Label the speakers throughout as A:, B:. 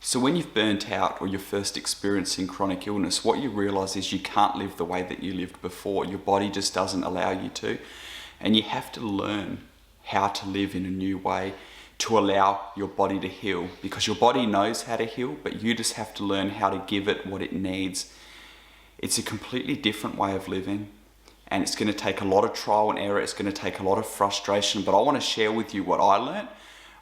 A: So when you've burnt out or you're first experiencing chronic illness, what you realize is you can't live the way that you lived before. Your body just doesn't allow you to. And you have to learn how to live in a new way to allow your body to heal, because your body knows how to heal, but you just have to learn how to give it what it needs. It's a completely different way of living, and it's going to take a lot of trial and error. It's going to take a lot of frustration, but I want to share with you what I learned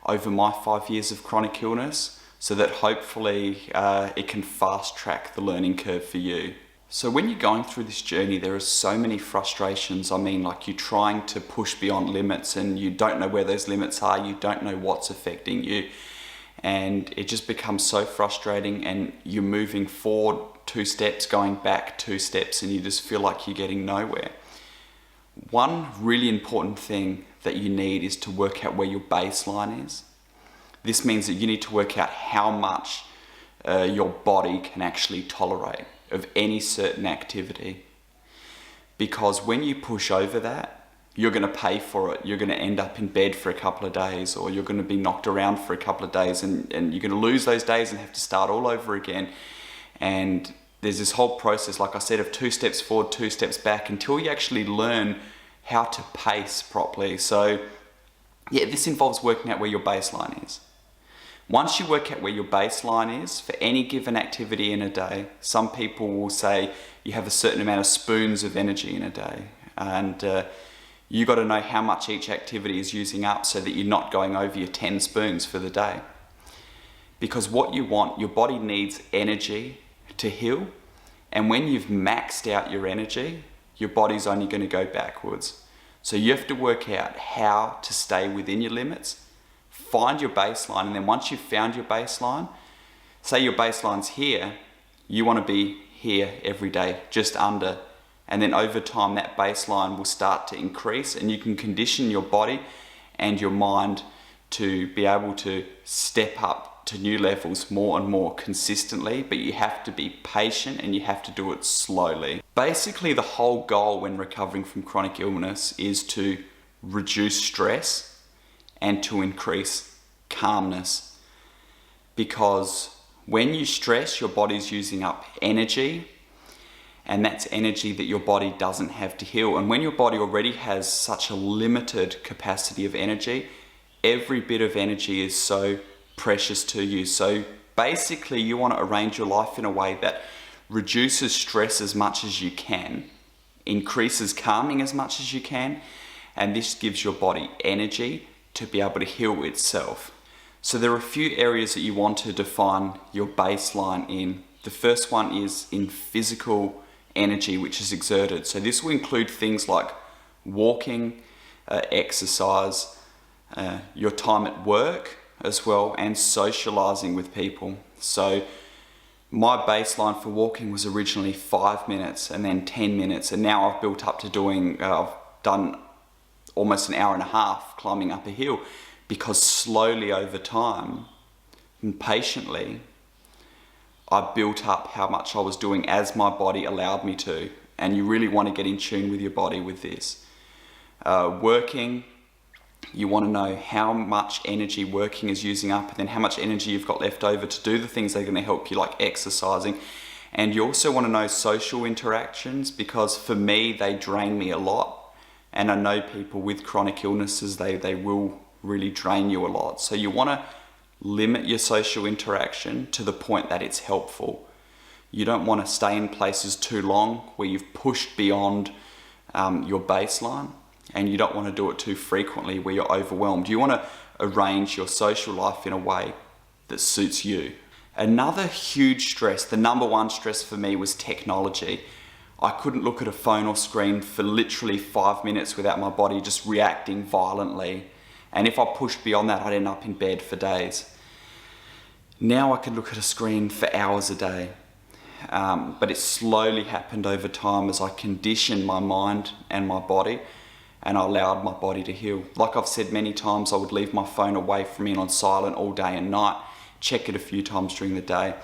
A: over my 5 years of chronic illness, so that hopefully it can fast track the learning curve for you. So when you're going through this journey, there are so many frustrations. I mean, like, you're trying to push beyond limits and you don't know where those limits are. You don't know what's affecting you. And it just becomes so frustrating, and you're moving forward 2 steps, going back 2 steps, and you just feel like you're getting nowhere. One really important thing that you need is to work out where your baseline is. This means that you need to work out how much your body can actually tolerate of any certain activity. Because when you push over that, you're going to pay for it. You're going to end up in bed for a couple of days, or you're going to be knocked around for a couple of days, and you're going to lose those days and have to start all over again. And there's this whole process, like I said, of 2 steps forward, 2 steps back, until you actually learn how to pace properly. So yeah, this involves working out where your baseline is. Once you work out where your baseline is for any given activity in a day, some people will say you have a certain amount of spoons of energy in a day, and you got to know how much each activity is using up so that you're not going over your 10 spoons for the day. Because what you want, your body needs energy to heal, and when you've maxed out your energy, your body's only going to go backwards. So you have to work out how to stay within your limits. Find your baseline, and then once you've found your baseline, say your baseline's here, you want to be here every day, just under, and then over time that baseline will start to increase, and you can condition your body and your mind to be able to step up to new levels more and more consistently, but you have to be patient and you have to do it slowly. Basically, the whole goal when recovering from chronic illness is to reduce stress and to increase calmness, because when you stress, your body's using up energy, and that's energy that your body doesn't have to heal. And when your body already has such a limited capacity of energy, every bit of energy is so precious to you. So basically, you want to arrange your life in a way that reduces stress as much as you can, increases calming as much as you can, and this gives your body energy to be able to heal itself. So there are a few areas that you want to define your baseline in. The first one is in physical energy, which is exerted. So this will include things like walking, exercise, your time at work as well, and socializing with people. So my baseline for walking was originally 5 minutes and then 10 minutes, and now I've built up to I've done almost an hour and a half climbing up a hill, because slowly over time and patiently I built up how much I was doing as my body allowed me to. And you really want to get in tune with your body with this. Working, you want to know how much energy working is using up, and then how much energy you've got left over to do the things that are going to help you, like exercising. And you also want to know social interactions, because for me, they drain me a lot. And I know people with chronic illnesses, they will really drain you a lot. So you want to limit your social interaction to the point that it's helpful. You don't want to stay in places too long where you've pushed beyond your baseline, and you don't want to do it too frequently where you're overwhelmed. You want to arrange your social life in a way that suits you. Another huge stress, the number one stress for me, was technology. I couldn't look at a phone or screen for literally 5 minutes without my body just reacting violently. And if I pushed beyond that, I'd end up in bed for days. Now I can look at a screen for hours a day. But it slowly happened over time as I conditioned my mind and my body, and I allowed my body to heal. Like I've said many times, I would leave my phone away from me and on silent all day and night, check it a few times during the day.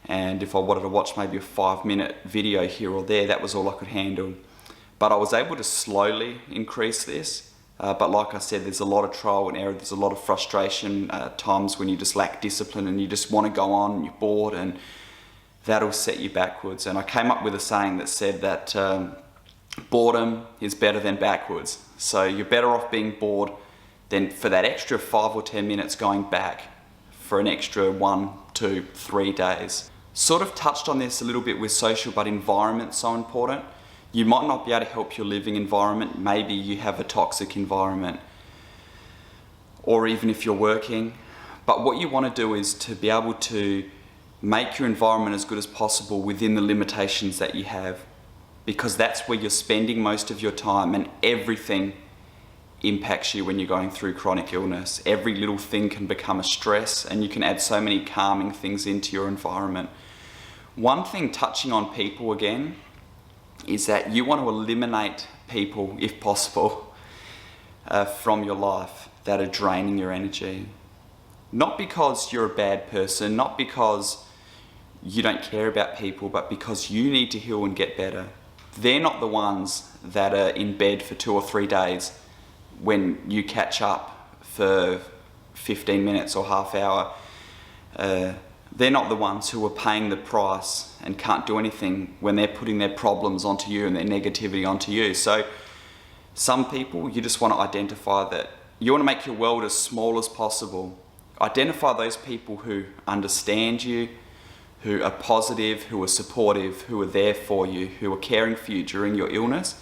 A: And if I wanted to watch maybe a 5-minute video here or there, that was all I could handle. But I was able to slowly increase this But like I said, there's a lot of trial and error, there's a lot of frustration, times when you just lack discipline and you just want to go on and you're bored, and that'll set you backwards. And I came up with a saying that said that boredom is better than backwards. So you're better off being bored than for that extra 5 or 10 minutes going back for an extra 1, 2, 3 days. Sort of touched on this a little bit with social, but environment's so important. You might not be able to help your living environment. Maybe you have a toxic environment, or even if you're working. But what you want to do is to be able to make your environment as good as possible within the limitations that you have, because that's where you're spending most of your time, and everything impacts you when you're going through chronic illness. Every little thing can become a stress, and you can add so many calming things into your environment. One thing, touching on people again, is that you want to eliminate people, if possible, from your life that are draining your energy. Not because you're a bad person, not because you don't care about people, but because you need to heal and get better. They're not the ones that are in bed for 2 or 3 days when you catch up for 15 minutes or half hour. They're not the ones who are paying the price and can't do anything when they're putting their problems onto you and their negativity onto you. So some people, you just want to identify that. You want to make your world as small as possible. Identify those people who understand you, who are positive, who are supportive, who are there for you, who are caring for you during your illness,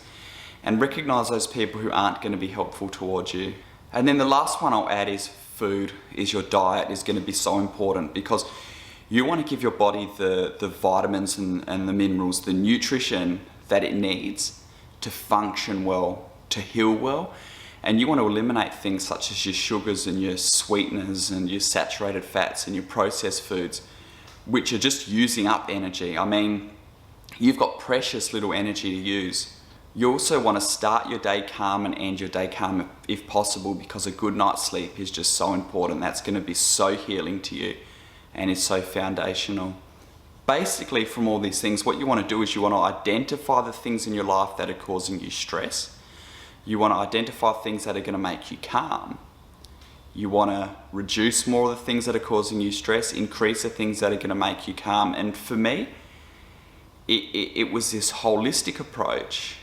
A: and recognize those people who aren't going to be helpful towards you. And then the last one I'll add is food, is your diet is going to be so important, because you want to give your body the vitamins and the minerals, the nutrition that it needs to function well, to heal well. And you want to eliminate things such as your sugars and your sweeteners and your saturated fats and your processed foods, which are just using up energy. I mean, you've got precious little energy to use. You also want to start your day calm and end your day calm if possible, because a good night's sleep is just so important. That's going to be so healing to you and is so foundational. Basically, from all these things, what you want to do is you want to identify the things in your life that are causing you stress. You want to identify things that are going to make you calm. You want to reduce more of the things that are causing you stress, increase the things that are going to make you calm. And for me, it was this holistic approach,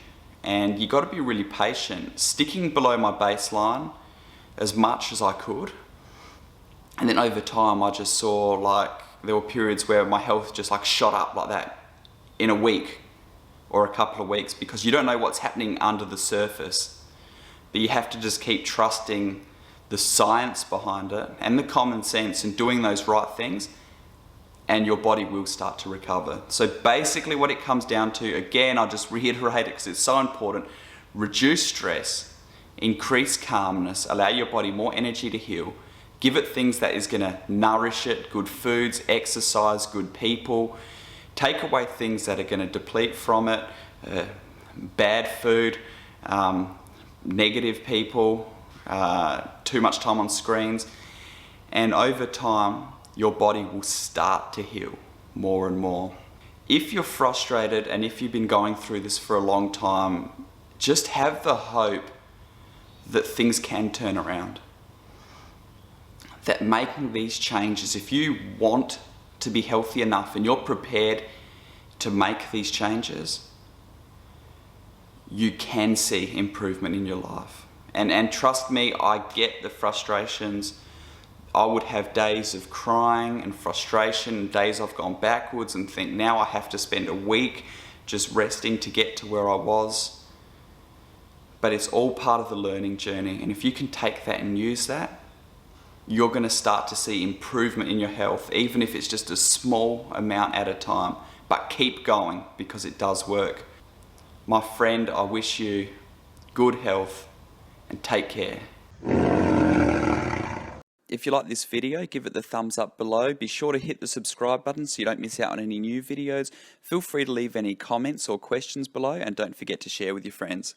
A: and you got to be really patient, sticking below my baseline as much as I could. And then over time, I just saw, like, there were periods where my health just like shot up like that in a week or a couple of weeks, because you don't know what's happening under the surface. But you have to just keep trusting the science behind it and the common sense and doing those right things, and your body will start to recover. So basically what it comes down to, again, I'll just reiterate it because it's so important: reduce stress, increase calmness, allow your body more energy to heal, give it things that is going to nourish it, good foods, exercise, good people, take away things that are going to deplete from it, bad food, negative people, too much time on screens, and over time your body will start to heal more and more. If you're frustrated and if you've been going through this for a long time, just have the hope that things can turn around. That making these changes, if you want to be healthy enough and you're prepared to make these changes, you can see improvement in your life. And trust me, I get the frustrations. I would have days of crying and frustration, days I've gone backwards and think now I have to spend a week just resting to get to where I was. But it's all part of the learning journey. And if you can take that and use that, you're going to start to see improvement in your health, even if it's just a small amount at a time. But keep going, because it does work. My friend, I wish you good health and take care. If you like this video, give it the thumbs up below. Be sure to hit the subscribe button so you don't miss out on any new videos. Feel free to leave any comments or questions below, and don't forget to share with your friends.